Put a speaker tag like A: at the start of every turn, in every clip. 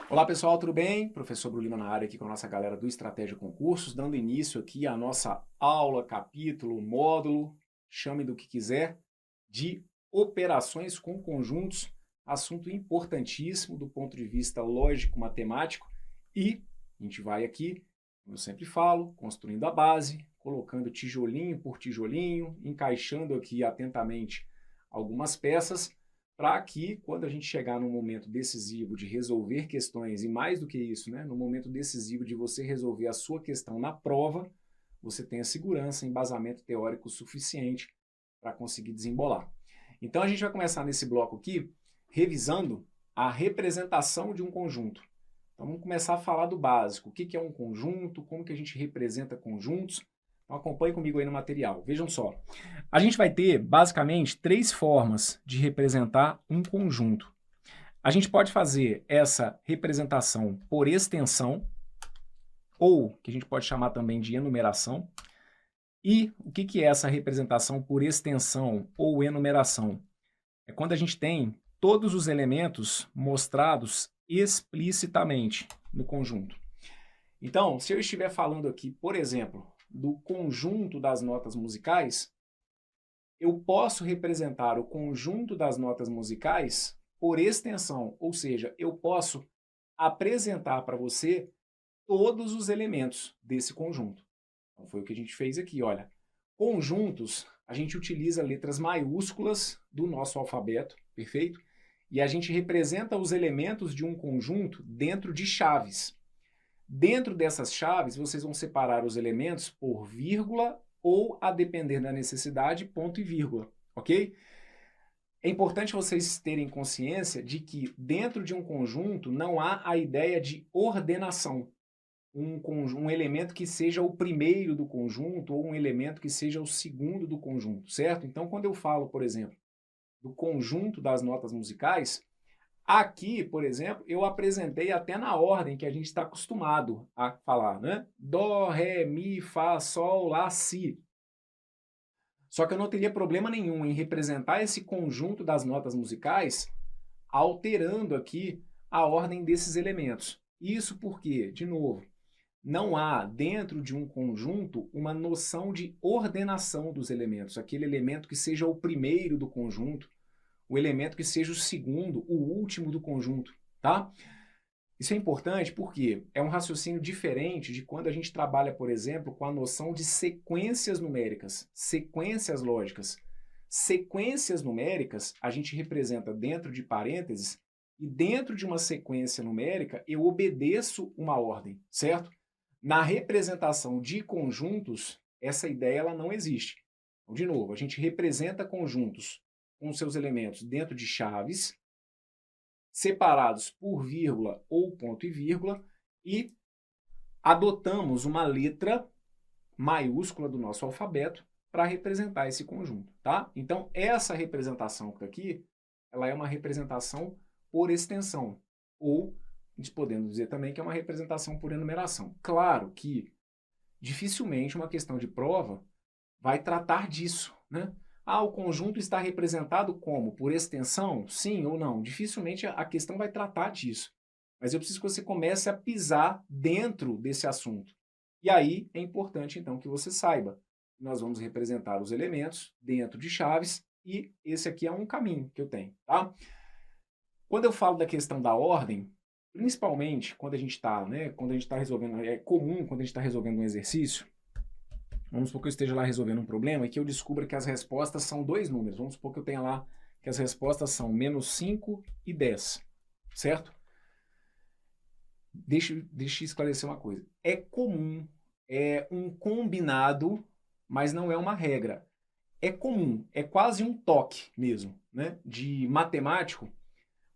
A: Olá pessoal, tudo bem? Professor Bruno Lima na área aqui com a nossa galera do Estratégia Concursos, dando início aqui à nossa aula, capítulo, módulo, chame do que quiser, de operações com conjuntos, assunto importantíssimo do ponto de vista lógico-matemático e a gente vai aqui, como eu sempre falo, construindo a base, colocando tijolinho por tijolinho, encaixando aqui atentamente algumas peças para que, quando a gente chegar no momento decisivo de resolver questões, e mais do que isso, né, no momento decisivo de você resolver a sua questão na prova, você tenha segurança, embasamento teórico suficiente para conseguir desembolar. Então a gente vai começar nesse bloco aqui, revisando a representação de um conjunto. Então vamos começar a falar do básico, o que é um conjunto, como que a gente representa conjuntos. Então acompanhe comigo aí no material. Vejam só. A gente vai ter, basicamente, três formas de representar um conjunto. A gente pode fazer essa representação por extensão, ou que a gente pode chamar também de enumeração. E o que é essa representação por extensão ou enumeração? É quando a gente tem todos os elementos mostrados explicitamente no conjunto. Então, se eu estiver falando aqui, por exemplo, do conjunto das notas musicais, eu posso representar o conjunto das notas musicais por extensão, ou seja, eu posso apresentar para você todos os elementos desse conjunto. Então foi o que a gente fez aqui, olha. Conjuntos, a gente utiliza letras maiúsculas do nosso alfabeto, perfeito? E a gente representa os elementos de um conjunto dentro de chaves. Dentro dessas chaves, vocês vão separar os elementos por vírgula ou, a depender da necessidade, ponto e vírgula, ok? É importante vocês terem consciência de que dentro de um conjunto não há a ideia de ordenação. Um elemento que seja o primeiro do conjunto ou um elemento que seja o segundo do conjunto, certo? Então, quando eu falo, por exemplo, do conjunto das notas musicais, aqui, por exemplo, eu apresentei até na ordem que a gente está acostumado a falar, né? Dó, ré, mi, fá, sol, lá, si. Só que eu não teria problema nenhum em representar esse conjunto das notas musicais alterando aqui a ordem desses elementos. Isso porque, de novo, não há dentro de um conjunto uma noção de ordenação dos elementos, aquele elemento que seja o primeiro do conjunto, o elemento que seja o segundo, o último do conjunto, tá? Isso é importante porque é um raciocínio diferente de quando a gente trabalha, por exemplo, com a noção de sequências numéricas, sequências lógicas. Sequências numéricas a gente representa dentro de parênteses e dentro de uma sequência numérica eu obedeço uma ordem, certo? Na representação de conjuntos, essa ideia ela não existe. Então, de novo, a gente representa conjuntos com seus elementos dentro de chaves, separados por vírgula ou ponto e vírgula, e adotamos uma letra maiúscula do nosso alfabeto para representar esse conjunto, tá? Então, essa representação aqui, ela é uma representação por extensão, ou a gente podemos dizer também que é uma representação por enumeração. Claro que dificilmente uma questão de prova vai tratar disso, né? Ah, o conjunto está representado como? Por extensão? Sim ou não? Dificilmente a questão vai tratar disso. Mas eu preciso que você comece a pisar dentro desse assunto. E aí é importante, então, que você saiba. Nós vamos representar os elementos dentro de chaves e esse aqui é um caminho que eu tenho, tá? Quando eu falo da questão da ordem, principalmente quando a gente está, né, quando a gente está resolvendo, é comum quando a gente está resolvendo um exercício, vamos supor que eu esteja lá resolvendo um problema e que eu descubra que as respostas são dois números. Vamos supor que eu tenha lá que as respostas são -5 e 10, certo? Deixa eu esclarecer uma coisa. É comum, é um combinado, mas não é uma regra. É comum, é quase um toque mesmo, né, de matemático,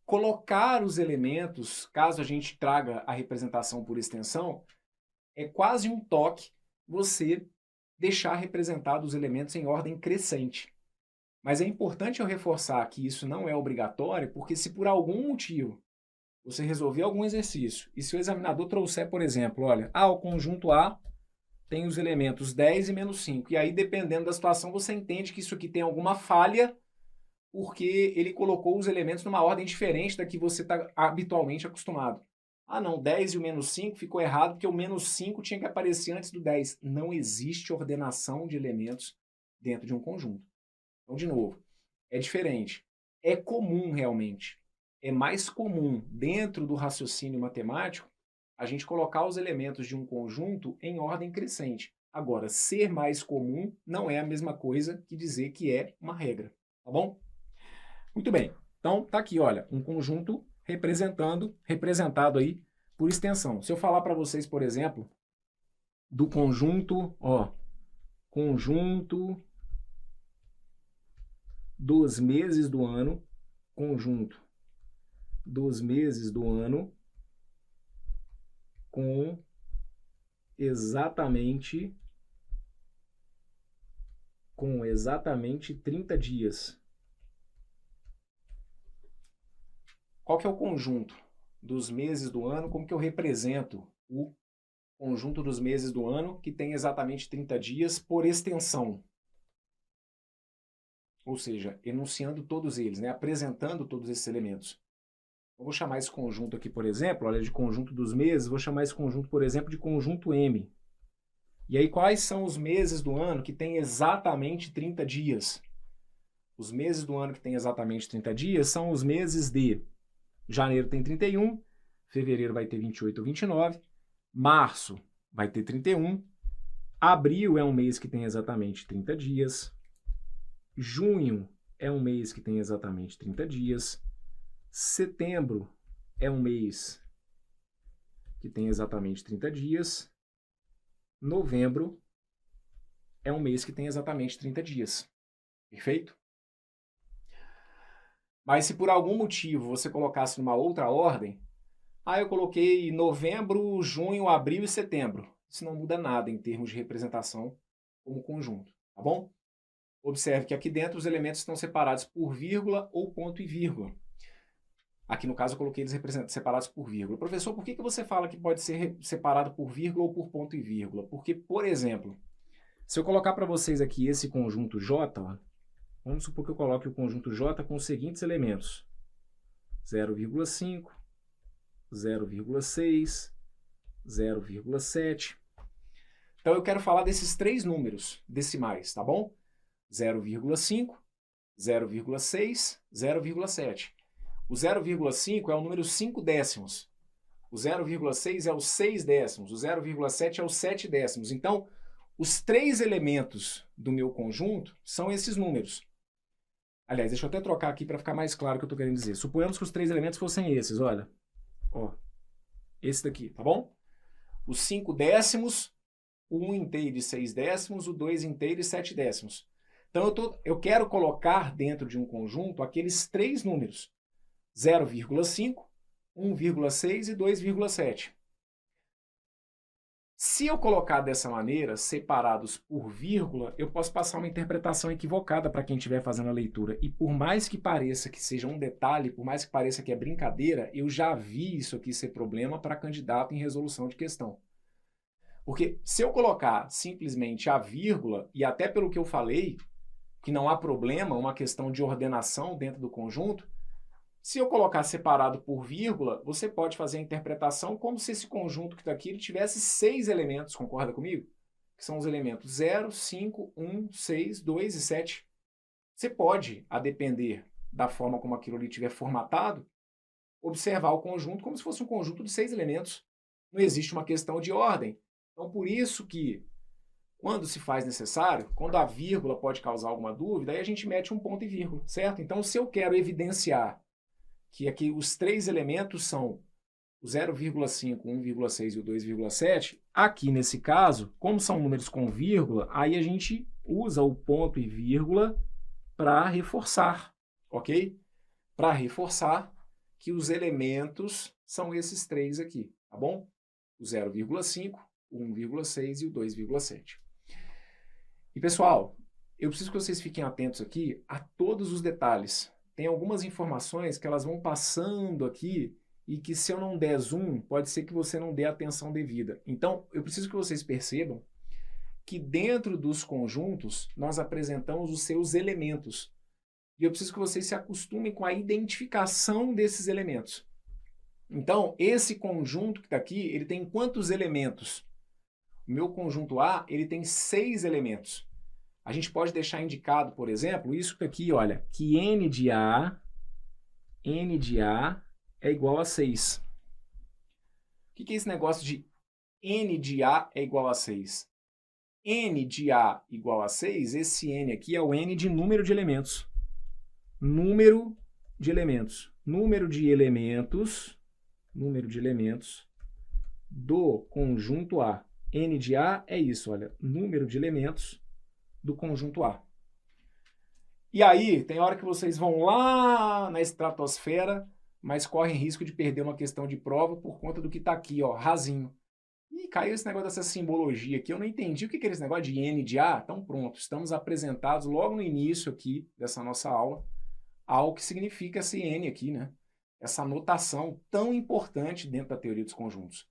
A: colocar os elementos, caso a gente traga a representação por extensão, é quase um toque você deixar representados os elementos em ordem crescente. Mas é importante eu reforçar que isso não é obrigatório, porque se por algum motivo você resolver algum exercício e se o examinador trouxer, por exemplo, olha, o conjunto A tem os elementos 10 e -5, e aí dependendo da situação você entende que isso aqui tem alguma falha porque ele colocou os elementos numa ordem diferente da que você está habitualmente acostumado. Ah, não, 10 e o menos 5 ficou errado porque o menos 5 tinha que aparecer antes do 10. Não existe ordenação de elementos dentro de um conjunto. Então, de novo, é diferente. É comum realmente. É mais comum dentro do raciocínio matemático a gente colocar os elementos de um conjunto em ordem crescente. Agora, ser mais comum não é a mesma coisa que dizer que é uma regra, tá bom? Muito bem. Então, tá aqui, olha, um conjunto representado aí por extensão. Se eu falar para vocês, por exemplo, do conjunto, ó, conjunto dos meses do ano, conjunto dos meses do ano com exatamente 30 dias. Qual que é o conjunto dos meses do ano? Como que eu represento o conjunto dos meses do ano que tem exatamente 30 dias por extensão? Ou seja, enunciando todos eles, né? Apresentando todos esses elementos. Eu vou chamar esse conjunto aqui, por exemplo, olha, de conjunto dos meses, vou chamar esse conjunto, por exemplo, de conjunto M. E aí, quais são os meses do ano que tem exatamente 30 dias? Os meses do ano que tem exatamente 30 dias são os meses de janeiro tem 31, fevereiro vai ter 28 ou 29, março vai ter 31, abril é um mês que tem exatamente 30 dias, junho é um mês que tem exatamente 30 dias, setembro é um mês que tem exatamente 30 dias, novembro é um mês que tem exatamente 30 dias. Perfeito? Mas se por algum motivo você colocasse numa outra ordem, eu coloquei novembro, junho, abril e setembro. Isso não muda nada em termos de representação como conjunto, tá bom? Observe que aqui dentro os elementos estão separados por vírgula ou ponto e vírgula. Aqui no caso eu coloquei eles separados por vírgula. Professor, por que você fala que pode ser separado por vírgula ou por ponto e vírgula? Porque, por exemplo, se eu colocar para vocês aqui esse conjunto J, ó, vamos supor que eu coloque o conjunto J com os seguintes elementos: 0,5, 0,6, 0,7. Então eu quero falar desses três números decimais, tá bom? 0,5, 0,6, 0,7. O 0,5 é o número 5 décimos. O 0,6 é os 6 décimos. O 0,7 é os 7 décimos. Então, os três elementos do meu conjunto são esses números. Aliás, deixa eu até trocar aqui para ficar mais claro o que eu estou querendo dizer. Suponhamos que os três elementos fossem esses, olha. Ó, esse daqui, tá bom? Os 5 décimos, o 1 inteiro e 6 décimos, o 2 inteiro e 7 décimos. Então, eu quero colocar dentro de um conjunto aqueles três números: 0,5, 1,6 e 2,7. Se eu colocar dessa maneira, separados por vírgula, eu posso passar uma interpretação equivocada para quem estiver fazendo a leitura. E por mais que pareça que seja um detalhe, por mais que pareça que é brincadeira, eu já vi isso aqui ser problema para candidato em resolução de questão. Porque se eu colocar simplesmente a vírgula, e até pelo que eu falei, que não há problema, uma questão de ordenação dentro do conjunto, se eu colocar separado por vírgula, você pode fazer a interpretação como se esse conjunto que está aqui ele tivesse 6 elementos, concorda comigo? Que são os elementos 0, 5, 1, 6, 2 e 7. Você pode, a depender da forma como aquilo ali estiver formatado, observar o conjunto como se fosse um conjunto de 6 elementos. Não existe uma questão de ordem. Então, por isso que, quando se faz necessário, quando a vírgula pode causar alguma dúvida, aí a gente mete um ponto e vírgula, certo? Então, se eu quero evidenciar que aqui os três elementos são o 0,5, 1,6 e o 2,7, aqui nesse caso, como são números com vírgula, aí a gente usa o ponto e vírgula para reforçar, ok? Para reforçar que os elementos são esses três aqui, tá bom? O 0,5, o 1,6 e o 2,7. E pessoal, eu preciso que vocês fiquem atentos aqui a todos os detalhes. Tem algumas informações que elas vão passando aqui e que se eu não der zoom, pode ser que você não dê atenção devida. Então, eu preciso que vocês percebam que dentro dos conjuntos nós apresentamos os seus elementos. E eu preciso que vocês se acostumem com a identificação desses elementos. Então, esse conjunto que está aqui, ele tem quantos elementos? O meu conjunto A, ele tem 6 elementos. A gente pode deixar indicado, por exemplo, isso aqui, olha, que N de A é igual a 6. O que é esse negócio de N de A é igual a 6? N de A igual a 6, esse N aqui é o N de número de elementos. Número de elementos. Número de elementos do conjunto A. N de A é isso, olha, número de elementos do conjunto A. E aí, tem hora que vocês vão lá na estratosfera, mas correm risco de perder uma questão de prova por conta do que está aqui, ó, rasinho. E caiu esse negócio dessa simbologia aqui, eu não entendi o que é esse negócio de N de A. Então pronto, estamos apresentados logo no início aqui dessa nossa aula ao que significa esse N aqui, né? Essa notação tão importante dentro da teoria dos conjuntos.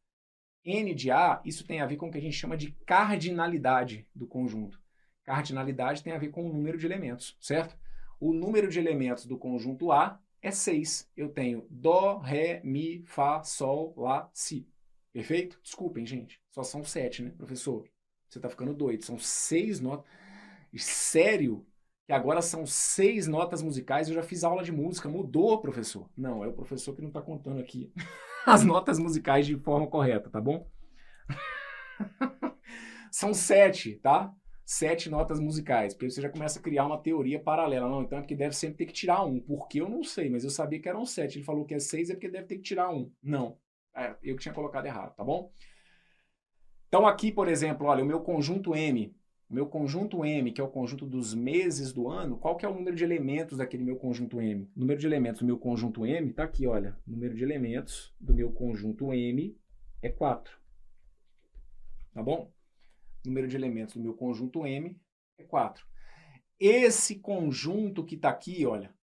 A: N de A, isso tem a ver com o que a gente chama de cardinalidade do conjunto. Cardinalidade tem a ver com o número de elementos, certo? O número de elementos do conjunto A é 6. Eu tenho Dó, Ré, Mi, Fá, Sol, Lá, Si. Perfeito? Desculpem, gente. Só são 7, né, professor? Você tá ficando doido. São 6 notas. Sério? Que agora são 6 notas musicais? Eu já fiz aula de música. Mudou, professor? Não, é o professor que não tá contando aqui as notas musicais de forma correta, tá bom? São 7, tá? 7 notas musicais. Porque você já começa a criar uma teoria paralela. Não, então é porque deve sempre ter que tirar um. Por que eu não sei, mas eu sabia que eram 7. Ele falou que é 6, é porque deve ter que tirar um. Não. Eu que tinha colocado errado, tá bom? Então aqui, por exemplo, olha, o meu conjunto M, que é o conjunto dos meses do ano, qual que é o número de elementos daquele meu conjunto M? O número de elementos do meu conjunto M tá aqui, olha. O número de elementos do meu conjunto M é 4. Tá bom? O número de elementos do meu conjunto M é 4. Esse conjunto que tá aqui, olha,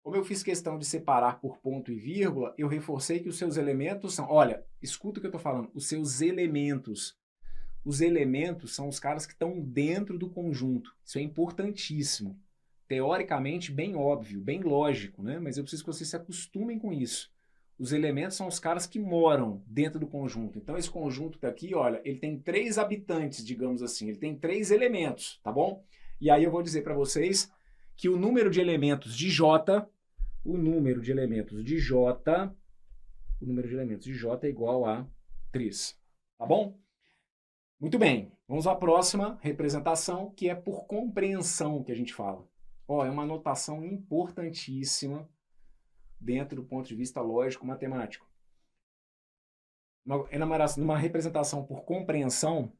A: como eu fiz questão de separar por ponto e vírgula, eu reforcei que os seus elementos são... Olha, escuta o que eu estou falando. Os seus elementos. Os elementos são os caras que estão dentro do conjunto. Isso é importantíssimo. Teoricamente, bem óbvio, bem lógico, né? Mas eu preciso que vocês se acostumem com isso. Os elementos são os caras que moram dentro do conjunto. Então, esse conjunto daqui, olha, ele tem 3 habitantes, digamos assim. Ele tem 3 elementos, tá bom? E aí eu vou dizer para vocês que o número de elementos de J, é igual a 3. Tá bom? Muito bem. Vamos à próxima representação, que é por compreensão que a gente fala. Ó, é uma notação importantíssima dentro do ponto de vista lógico-matemático. Numa representação por compreensão,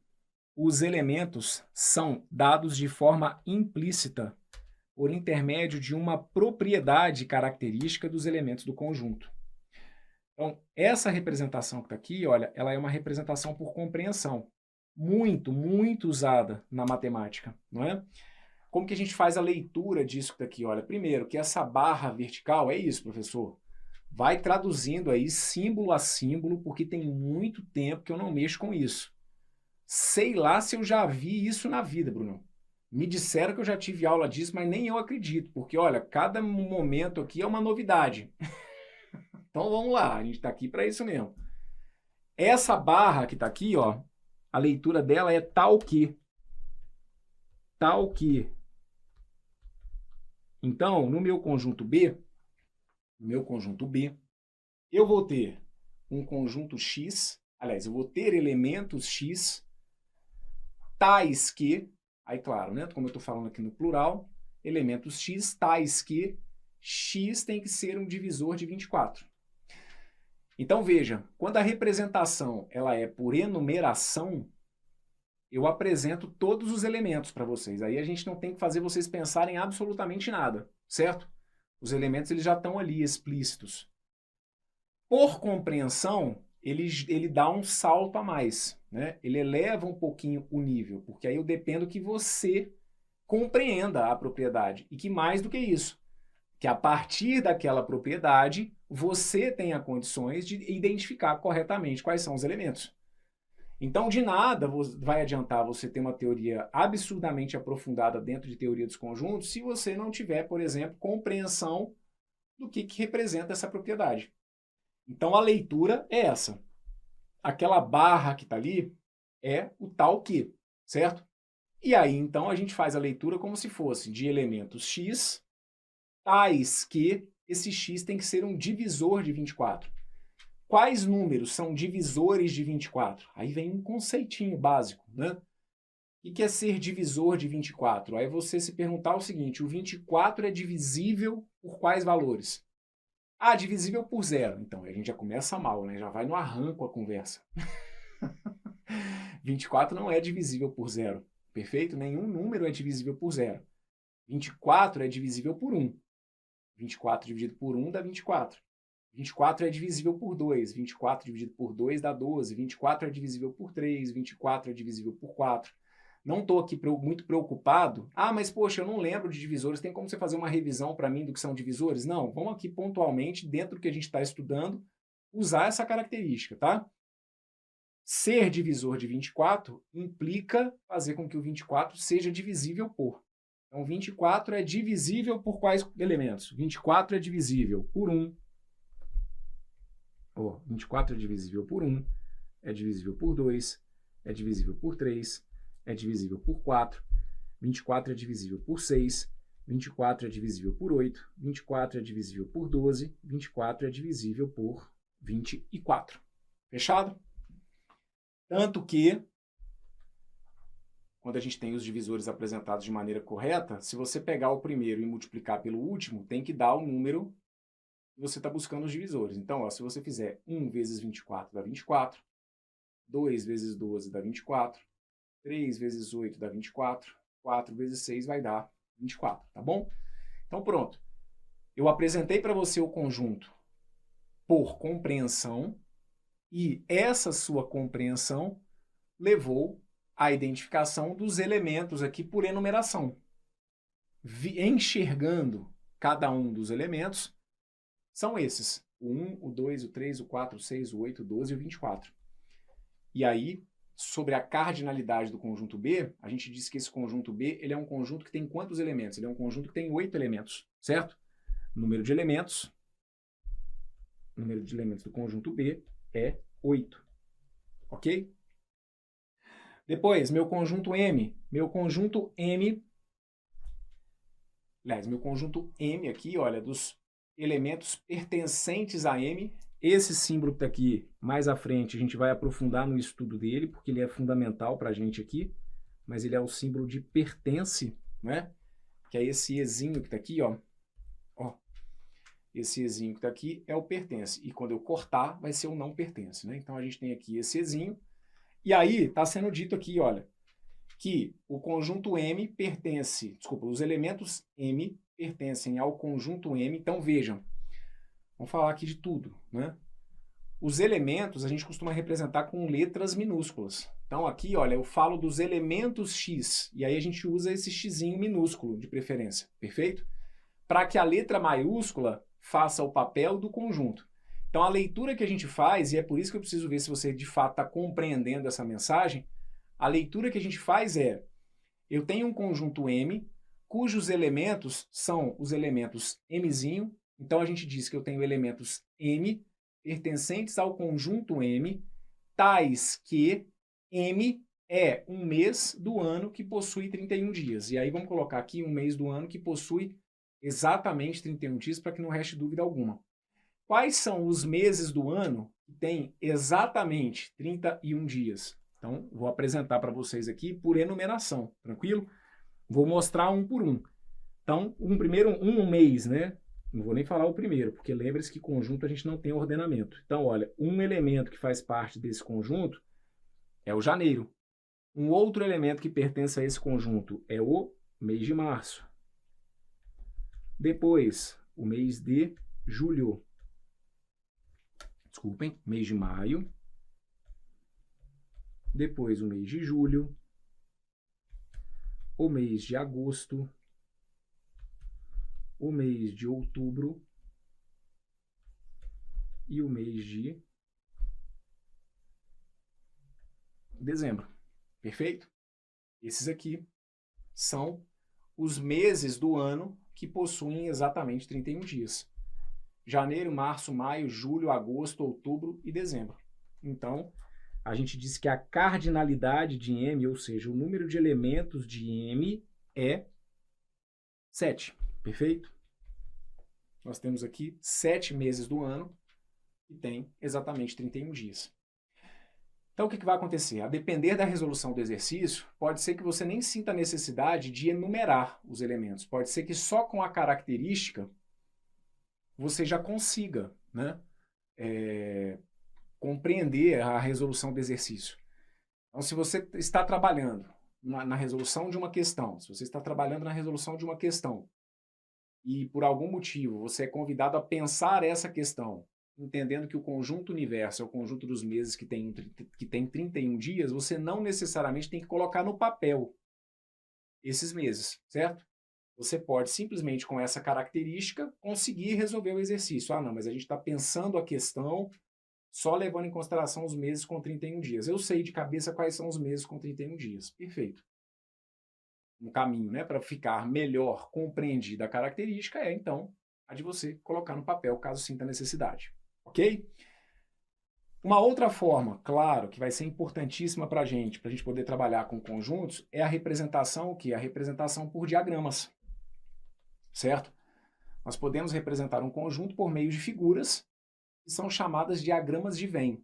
A: os elementos são dados de forma implícita por intermédio de uma propriedade característica dos elementos do conjunto. Então, essa representação que está aqui, olha, ela é uma representação por compreensão. Muito, muito usada na matemática, não é? Como que a gente faz a leitura disso que está aqui? Olha, primeiro, que essa barra vertical é isso, professor. Vai traduzindo aí símbolo a símbolo, porque tem muito tempo que eu não mexo com isso. Sei lá se eu já vi isso na vida, Bruno. Me disseram que eu já tive aula disso, mas nem eu acredito, porque, olha, cada momento aqui é uma novidade. Então, vamos lá, a gente está aqui para isso mesmo. Essa barra que está aqui, ó, a leitura dela é tal que. Tal que. Então, no meu conjunto B, eu vou ter um conjunto X, aliás, eu vou ter elementos X tais que... Aí, claro, né? Como eu estou falando aqui no plural, elementos X tais que X tem que ser um divisor de 24. Então, veja, quando a representação ela é por enumeração, eu apresento todos os elementos para vocês. Aí a gente não tem que fazer vocês pensarem absolutamente nada, certo? Os elementos eles já estão ali explícitos. Por compreensão, ele dá um salto a mais, né? Ele eleva um pouquinho o nível, porque aí eu dependo que você compreenda a propriedade. E que mais do que isso, que a partir daquela propriedade, você tenha condições de identificar corretamente quais são os elementos. Então, de nada vai adiantar você ter uma teoria absurdamente aprofundada dentro de teoria dos conjuntos se você não tiver, por exemplo, compreensão do que representa essa propriedade. Então a leitura é essa. Aquela barra que está ali é o tal que, certo? E aí, então, a gente faz a leitura como se fosse de elementos x, tais que esse x tem que ser um divisor de 24. Quais números são divisores de 24? Aí vem um conceitinho básico, né? O que é ser divisor de 24? Aí você se perguntar o seguinte, o 24 é divisível por quais valores? Ah, divisível por zero. Então, a gente já começa mal, né? Já vai no arranco a conversa. 24 não é divisível por zero, perfeito? Nenhum número é divisível por zero. 24 é divisível por 1. 24 dividido por 1 dá 24. 24 é divisível por 2. 24 dividido por 2 dá 12. 24 é divisível por 3. 24 é divisível por 4. Não estou aqui muito preocupado. Ah, mas poxa, eu não lembro de divisores. Tem como você fazer uma revisão para mim do que são divisores? Não, vamos aqui pontualmente, dentro do que a gente está estudando, usar essa característica, tá? Ser divisor de 24 implica fazer com que o 24 seja divisível por. Então, 24 é divisível por quais elementos? 24 é divisível por 1. 24 é divisível por 1, é divisível por 2, é divisível por 3, é divisível por 4, 24 é divisível por 6, 24 é divisível por 8, 24 é divisível por 12, 24 é divisível por 24. Fechado? Tanto que, quando a gente tem os divisores apresentados de maneira correta, se você pegar o primeiro e multiplicar pelo último, tem que dar o número que você está buscando os divisores. Então, ó, se você fizer 1 vezes 24 dá 24, 2 vezes 12 dá 24, 3 vezes 8 dá 24, 4 vezes 6 vai dar 24, tá bom? Então, pronto. Eu apresentei para você o conjunto por compreensão, e essa sua compreensão levou à identificação dos elementos aqui por enumeração. Enxergando cada um dos elementos, são esses. O 1, o 2, o 3, o 4, o 6, o 8, o 12 e o 24. E aí, sobre a cardinalidade do conjunto B, a gente disse que esse conjunto B ele é um conjunto que tem quantos elementos? Ele é um conjunto que tem 8 elementos, certo? Número de elementos do conjunto B é 8, ok? Depois, meu conjunto M. Meu conjunto M aqui, olha, dos elementos pertencentes a M. Esse símbolo que está aqui, mais à frente, a gente vai aprofundar no estudo dele, porque ele é fundamental para a gente aqui, mas ele é o símbolo de pertence, né? Que é esse Ezinho que está aqui, ó. Esse Ezinho que está aqui é o pertence. E quando eu cortar, vai ser o não pertence, né? Então, a gente tem aqui esse Ezinho. E aí, está sendo dito aqui, olha, que o conjunto M pertence, os elementos M pertencem ao conjunto M. Então, vejam, vamos falar aqui de tudo, né? Os elementos a gente costuma representar com letras minúsculas. Então, aqui, olha, eu falo dos elementos X, e aí a gente usa esse xzinho minúsculo de preferência, perfeito? Para que a letra maiúscula faça o papel do conjunto. Então, a leitura que a gente faz, e é por isso que eu preciso ver se você de fato está compreendendo essa mensagem, a leitura que a gente faz é, eu tenho um conjunto M, cujos elementos são os elementos Mzinho, então a gente diz que eu tenho elementos M pertencentes ao conjunto M, tais que M é um mês do ano que possui 31 dias. E aí vamos colocar aqui um mês do ano que possui exatamente 31 dias para que não reste dúvida alguma. Quais são os meses do ano que tem exatamente 31 dias? Então, vou apresentar para vocês aqui por enumeração, tranquilo? Vou mostrar um por um. Então, um mês, né? Não vou nem falar o primeiro, porque lembre-se que conjunto a gente não tem ordenamento. Então, olha, um elemento que faz parte desse conjunto é o janeiro. Um outro elemento que pertence a esse conjunto é o mês de março. Depois, o mês de julho. Desculpem, mês de maio. Depois, o mês de julho. O mês de agosto. O mês de outubro. E o mês de dezembro. Perfeito? Esses aqui são os meses do ano que possuem exatamente 31 dias. janeiro, março, maio, julho, agosto, outubro e dezembro. Então, a gente diz que a cardinalidade de M, ou seja, o número de elementos de M é 7, perfeito? Nós temos aqui 7 meses do ano e tem exatamente 31 dias. Então, o que vai acontecer? A depender da resolução do exercício, pode ser que você nem sinta a necessidade de enumerar os elementos. Pode ser que só com a característica você já consiga, né, compreender a resolução do exercício. Então, se você está trabalhando na resolução de uma questão, se você está trabalhando na resolução de uma questão e por algum motivo você é convidado a pensar essa questão, entendendo que o conjunto universo é o conjunto dos meses que tem 31 dias, você não necessariamente tem que colocar no papel esses meses, certo? Você pode simplesmente, com essa característica, conseguir resolver o exercício. Ah, não, mas a gente está pensando a questão só levando em consideração os meses com 31 dias. Eu sei de cabeça quais são os meses com 31 dias. Perfeito. Um caminho, né, para ficar melhor compreendida a característica é, então, a de você colocar no papel, caso sinta necessidade. Ok? Uma outra forma, claro, que vai ser importantíssima para a gente poder trabalhar com conjuntos, é a representação, o quê? A representação por diagramas. Certo? Nós podemos representar um conjunto por meio de figuras, que são chamadas diagramas de Venn.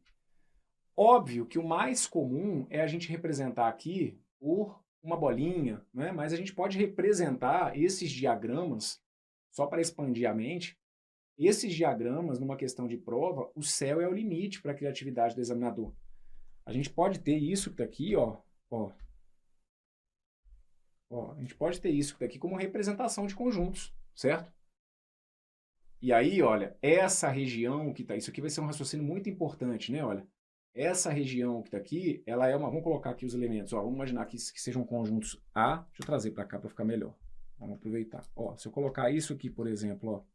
A: Óbvio que o mais comum é a gente representar aqui por uma bolinha, né? Mas a gente pode representar esses diagramas, só para expandir a mente, esses diagramas, numa questão de prova, o céu é o limite para a criatividade do examinador. A gente pode ter isso que está aqui, ó, a gente pode ter isso que está aqui como representação de conjuntos, certo? E aí, olha, essa região que está, isso aqui vai ser um raciocínio muito importante, né? Olha, essa região que está aqui, ela é uma, vamos colocar aqui os elementos, ó, vamos imaginar que sejam conjuntos A, deixa eu trazer para cá para ficar melhor. Vamos aproveitar. Ó, se eu colocar isso aqui, por exemplo,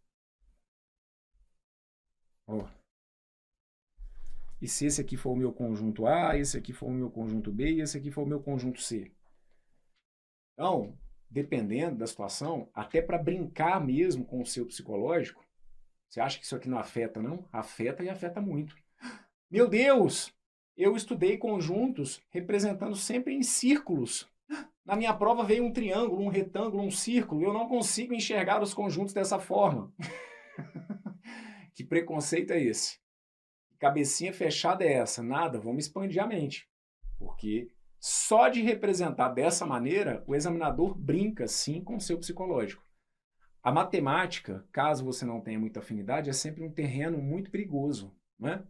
A: ó, e se esse aqui for o meu conjunto A, esse aqui for o meu conjunto B e esse aqui for o meu conjunto C. Então, dependendo da situação, até para brincar mesmo com o seu psicológico, você acha que isso aqui não afeta, não? Afeta e afeta muito. Meu Deus! Eu estudei conjuntos representando sempre em círculos. Na minha prova veio um triângulo, um retângulo, um círculo. Eu não consigo enxergar os conjuntos dessa forma. Que preconceito é esse? Que cabecinha fechada é essa? Nada, vamos expandir a mente. Porque só de representar dessa maneira, o examinador brinca sim com o seu psicológico. A matemática, caso você não tenha muita afinidade, é sempre um terreno muito perigoso, né?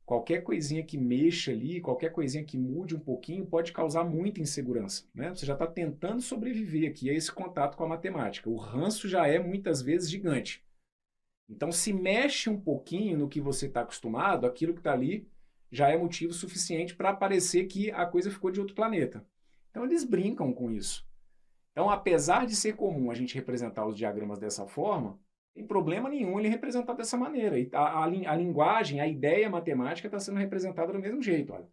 A: Qualquer coisinha que mexa ali, qualquer coisinha que mude um pouquinho pode causar muita insegurança, né? Você já está tentando sobreviver aqui a esse contato com a matemática. O ranço já é muitas vezes gigante. Então, se mexe um pouquinho no que você está acostumado, aquilo que está ali já é motivo suficiente para parecer que a coisa ficou de outro planeta. Então, eles brincam com isso. Então, apesar de ser comum a gente representar os diagramas dessa forma, tem problema nenhum ele representar dessa maneira. E a linguagem, a ideia matemática está sendo representada do mesmo jeito. Olha.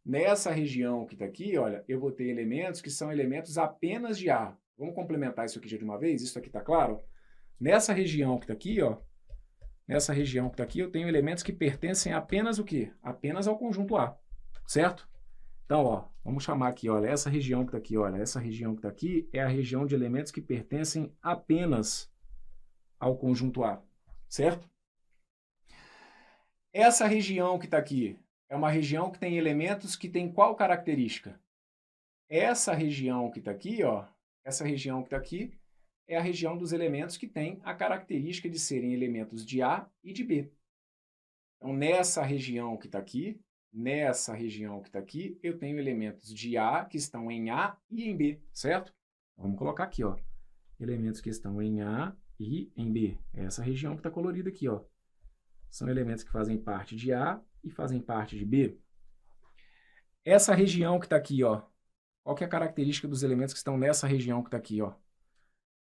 A: Nessa região que está aqui, olha, eu vou ter elementos que são elementos apenas de A. Vamos complementar isso aqui já de uma vez? Isso aqui está claro? Nessa região que está aqui, ó, nessa região que está aqui, eu tenho elementos que pertencem apenas o quê? Apenas ao conjunto A, certo? Então, ó, vamos chamar aqui, olha, essa região que está aqui, olha, essa região que está aqui é a região de elementos que pertencem apenas ao conjunto A, certo? Essa região que está aqui é uma região que tem elementos que tem qual característica? Essa região que está aqui, ó, essa região que está aqui é a região dos elementos que tem a característica de serem elementos de A e de B. Então, nessa região que está aqui, eu tenho elementos de A que estão em A e em B, certo? Vamos colocar aqui, ó, elementos que estão em A e em B. Essa região que está colorida aqui, ó, são elementos que fazem parte de A e fazem parte de B. Essa região que está aqui, ó, qual que é a característica dos elementos que estão nessa região que está aqui, ó?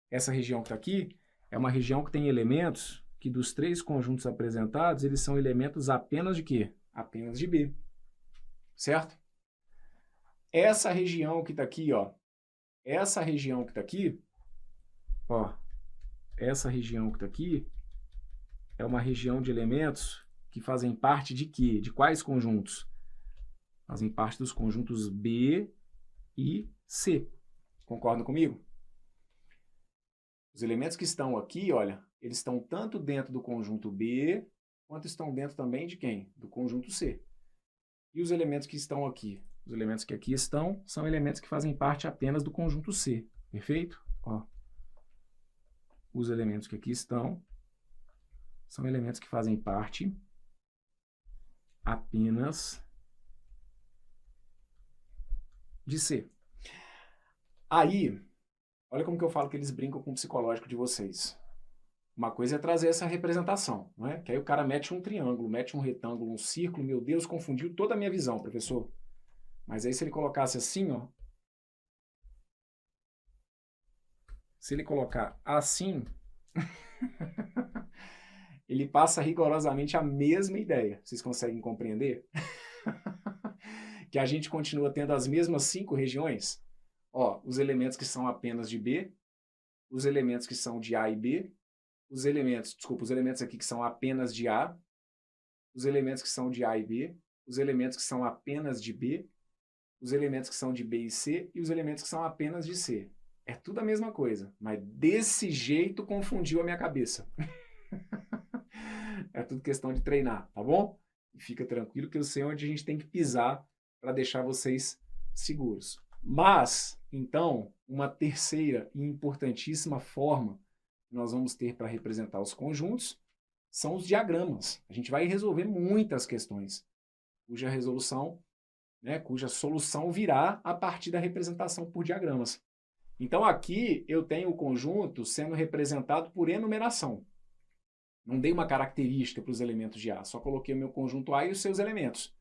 A: Essa região que está aqui é uma região que tem elementos que dos 3 conjuntos apresentados, eles são elementos apenas de quê? Apenas de B, certo? Essa região que está aqui, ó, essa região que está aqui, ó, essa região que está aqui, é uma região de elementos que fazem parte de quê? De quais conjuntos? Fazem parte dos conjuntos B e C. Concordam comigo? Os elementos que estão aqui, olha, eles estão tanto dentro do conjunto B, quanto estão dentro também de quem? Do conjunto C. E os elementos que estão aqui? Os elementos que aqui estão são elementos que fazem parte apenas do conjunto C. Perfeito? Ó. Os elementos que aqui estão são elementos que fazem parte apenas de C. Aí, olha como que eu falo que eles brincam com o psicológico de vocês. Uma coisa é trazer essa representação, não é? Que aí o cara mete um triângulo, mete um retângulo, um círculo, meu Deus, confundiu toda a minha visão, professor. Mas aí se ele colocasse assim, ó. Se ele colocar assim, ele passa rigorosamente a mesma ideia. Vocês conseguem compreender? Que a gente continua tendo as mesmas 5 regiões. Ó, os elementos que são apenas de B, os elementos que são de A e B, os elementos aqui que são apenas de A, os elementos que são de A e B, os elementos que são apenas de B, os elementos que são de B e C e os elementos que são apenas de C. É tudo a mesma coisa, mas desse jeito confundiu a minha cabeça. É tudo questão de treinar, tá bom? E fica tranquilo que eu sei onde a gente tem que pisar para deixar vocês seguros. Mas, então, uma terceira e importantíssima forma que nós vamos ter para representar os conjuntos são os diagramas. A gente vai resolver muitas questões, cuja resolução, cuja solução virá a partir da representação por diagramas. Então, aqui eu tenho o conjunto sendo representado por enumeração. Não dei uma característica para os elementos de A, só coloquei o meu conjunto A e os seus elementos.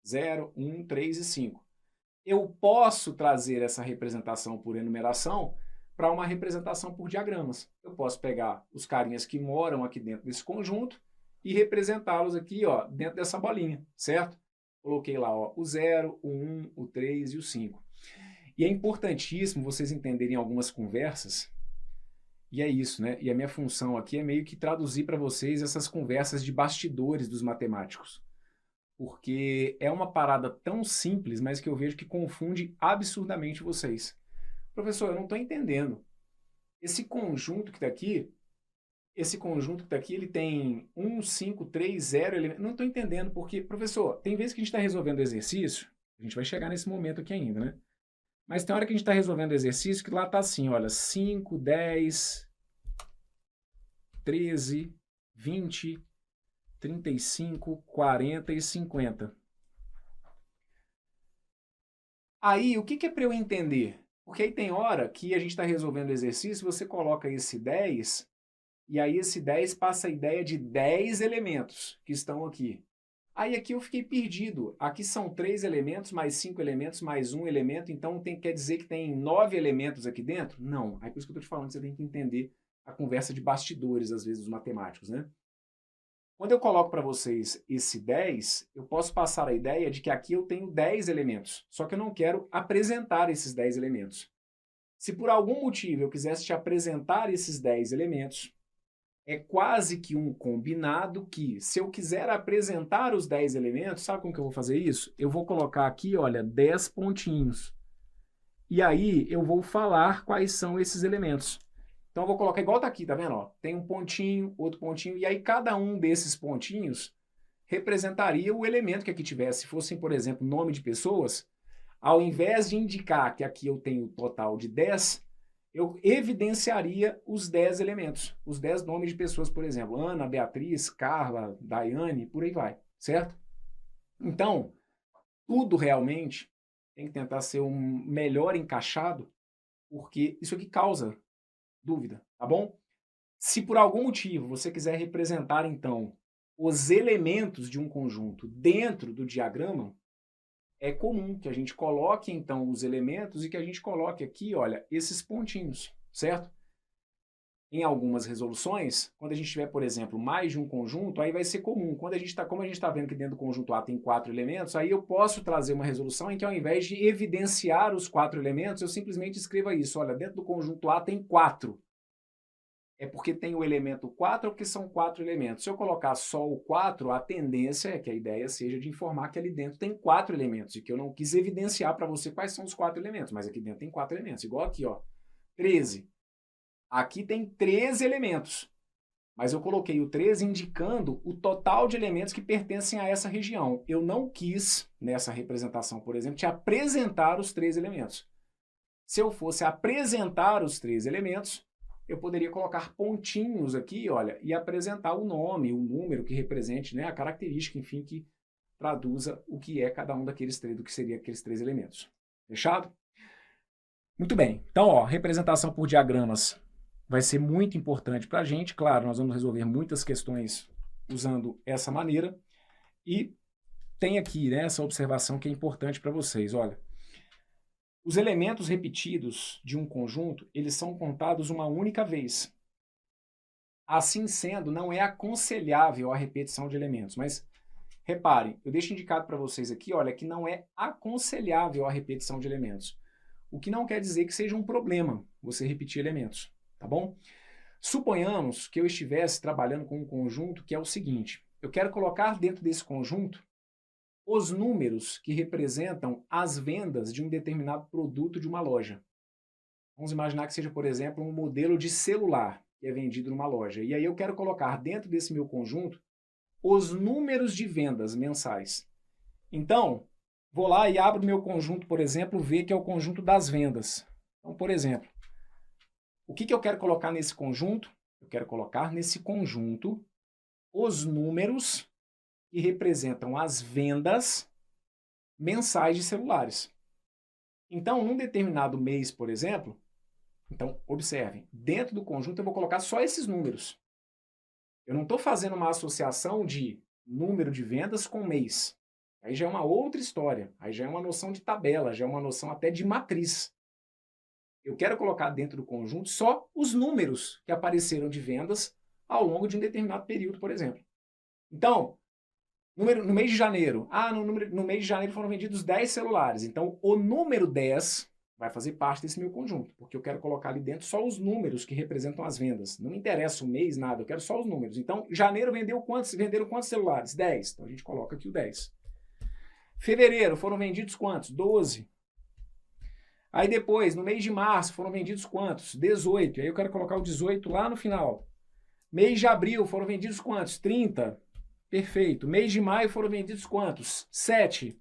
A: 0, 1, 3 e 5. Eu posso trazer essa representação por enumeração para uma representação por diagramas. Eu posso pegar os carinhas que moram aqui dentro desse conjunto e representá-los aqui, ó, dentro dessa bolinha, certo? Coloquei lá, ó, o 0, o 1, o 3 e o 5. E é importantíssimo vocês entenderem algumas conversas, e é isso, né? E a minha função aqui é meio que traduzir para vocês essas conversas de bastidores dos matemáticos. Porque é uma parada tão simples, mas que eu vejo que confunde absurdamente vocês. Professor, eu não estou entendendo. Esse conjunto que está aqui, ele tem 1, 5, 3, 0 elementos. Não estou entendendo, porque, professor, tem vezes que a gente está resolvendo exercício, a gente vai chegar nesse momento aqui ainda, né? Mas tem hora que a gente está resolvendo exercício que lá está assim, olha, 5, 10, 13, 20, 35, 40 e 50. Aí, o que é para eu entender? Porque aí tem hora que a gente está resolvendo exercício, você coloca esse 10, e aí esse 10 passa a ideia de 10 elementos que estão aqui. Aí aqui eu fiquei perdido. Aqui são 3 elementos, mais 5 elementos, mais 1 elemento, então quer dizer que tem 9 elementos aqui dentro? Não. Aí por isso que eu estou te falando, você tem que entender a conversa de bastidores, às vezes, dos matemáticos, né? Quando eu coloco para vocês esse 10, eu posso passar a ideia de que aqui eu tenho 10 elementos, só que eu não quero apresentar esses 10 elementos. Se por algum motivo eu quisesse te apresentar esses 10 elementos, é quase que um combinado que, se eu quiser apresentar os 10 elementos, sabe como que eu vou fazer isso? Eu vou colocar aqui, olha, 10 pontinhos. E aí eu vou falar quais são esses elementos. Então eu vou colocar igual tá aqui, tá vendo? Ó, tem um pontinho, outro pontinho, e aí cada um desses pontinhos representaria o elemento que aqui tivesse. Se fossem, por exemplo, nome de pessoas, ao invés de indicar que aqui eu tenho o total de 10, eu evidenciaria os 10 elementos, os 10 nomes de pessoas, por exemplo, Ana, Beatriz, Carla, Daiane, por aí vai, certo? Então, tudo realmente tem que tentar ser um melhor encaixado, porque isso aqui causa dúvida, tá bom? Se por algum motivo você quiser representar, então, os elementos de um conjunto dentro do diagrama, é comum que a gente coloque, então, os elementos e que a gente coloque aqui, olha, esses pontinhos, certo? Em algumas resoluções, quando a gente tiver, por exemplo, mais de um conjunto, aí vai ser comum. Como a gente está vendo que dentro do conjunto A tem 4 elementos, aí eu posso trazer uma resolução em que, ao invés de evidenciar os 4 elementos, eu simplesmente escreva isso. Olha, dentro do conjunto A tem 4. é porque tem o elemento 4 ou porque são 4 elementos. Se eu colocar só o 4, a tendência é que a ideia seja de informar que ali dentro tem 4 elementos, e que eu não quis evidenciar para você quais são os 4 elementos, mas aqui dentro tem 4 elementos. Igual aqui, ó, 13. Aqui tem 13 elementos, mas eu coloquei o 13 indicando o total de elementos que pertencem a essa região. Eu não quis, nessa representação, por exemplo, te apresentar os 13 elementos. Se eu fosse apresentar os 13 elementos, eu poderia colocar pontinhos aqui, olha, e apresentar o nome, o número que represente, né, a característica, enfim, que traduza o que é cada um daqueles três, do que seria aqueles 3 elementos. Fechado? Muito bem. Então, ó, representação por diagramas vai ser muito importante para a gente. Claro, nós vamos resolver muitas questões usando essa maneira. E tem aqui, né, essa observação que é importante para vocês. Olha, os elementos repetidos de um conjunto, eles são contados uma única vez. Assim sendo, não é aconselhável a repetição de elementos. Mas, reparem, eu deixo indicado para vocês aqui, olha, que não é aconselhável a repetição de elementos. O que não quer dizer que seja um problema você repetir elementos. Tá bom? Suponhamos que eu estivesse trabalhando com um conjunto que é o seguinte: eu quero colocar dentro desse conjunto os números que representam as vendas de um determinado produto de uma loja. Vamos imaginar que seja, por exemplo, um modelo de celular que é vendido numa loja. E aí eu quero colocar dentro desse meu conjunto os números de vendas mensais. Então, vou lá e abro meu conjunto, por exemplo, V, que é o conjunto das vendas. Então, por exemplo, o que eu quero colocar nesse conjunto? Eu quero colocar nesse conjunto os números que representam as vendas mensais de celulares. Então, num determinado mês, por exemplo, então, observem, dentro do conjunto eu vou colocar só esses números. Eu não estou fazendo uma associação de número de vendas com mês. Aí já é uma outra história, aí já é uma noção de tabela, já é uma noção até de matriz. Eu quero colocar dentro do conjunto só os números que apareceram de vendas ao longo de um determinado período, por exemplo. Então, no mês de janeiro, no mês de janeiro foram vendidos 10 celulares. Então, o número 10 vai fazer parte desse meu conjunto, porque eu quero colocar ali dentro só os números que representam as vendas. Não me interessa o mês, nada, eu quero só os números. Então, janeiro venderam quantos celulares? 10. Então, a gente coloca aqui o 10. Fevereiro foram vendidos quantos? 12. Aí depois, no mês de março, foram vendidos quantos? 18. Aí eu quero colocar o 18 lá no final. Mês de abril, foram vendidos quantos? 30. Perfeito. Mês de maio, foram vendidos quantos? 7.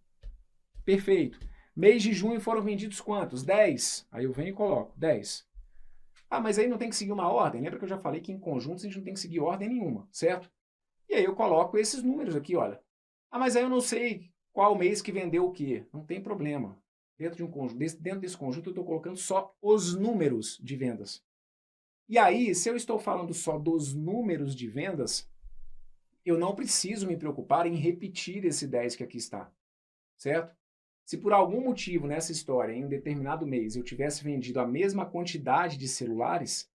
A: Perfeito. Mês de junho, foram vendidos quantos? 10. Aí eu venho e coloco 10. Ah, mas aí não tem que seguir uma ordem? Lembra que eu já falei que em conjuntos a gente não tem que seguir ordem nenhuma, certo? E aí eu coloco esses números aqui, olha. Ah, mas aí eu não sei qual mês que vendeu o quê. Não tem problema. Dentro desse conjunto eu estou colocando só os números de vendas. E aí, se eu estou falando só dos números de vendas, eu não preciso me preocupar em repetir esse 10 que aqui está, certo? Se por algum motivo nessa história, em um determinado mês, eu tivesse vendido a mesma quantidade de celulares,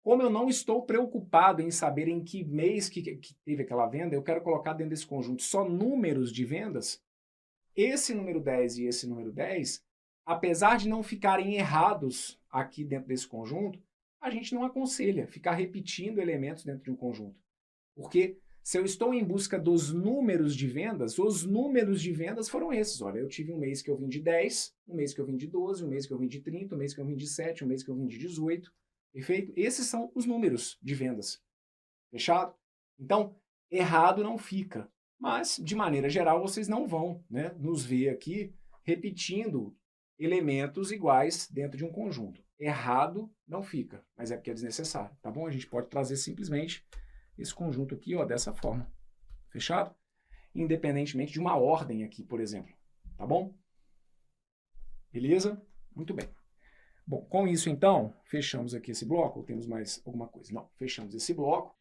A: como eu não estou preocupado em saber em que mês que teve aquela venda, eu quero colocar dentro desse conjunto só números de vendas. Esse número 10 e esse número 10, apesar de não ficarem errados aqui dentro desse conjunto, a gente não aconselha ficar repetindo elementos dentro de um conjunto. Porque se eu estou em busca dos números de vendas, os números de vendas foram esses. Olha, eu tive um mês que eu vendi 10, um mês que eu vendi 12, um mês que eu vendi 30, um mês que eu vendi 7, um mês que eu vendi 18. Perfeito? Esses são os números de vendas. Fechado? Então, errado não fica. Mas, de maneira geral, vocês não vão, né, nos ver aqui repetindo elementos iguais dentro de um conjunto. Errado não fica, mas é porque é desnecessário, tá bom? A gente pode trazer simplesmente esse conjunto aqui, ó, dessa forma. Fechado? Independentemente de uma ordem aqui, por exemplo. Tá bom? Beleza? Muito bem. Bom, com isso, então, fechamos aqui esse bloco. Ou temos mais alguma coisa? Não, fechamos esse bloco.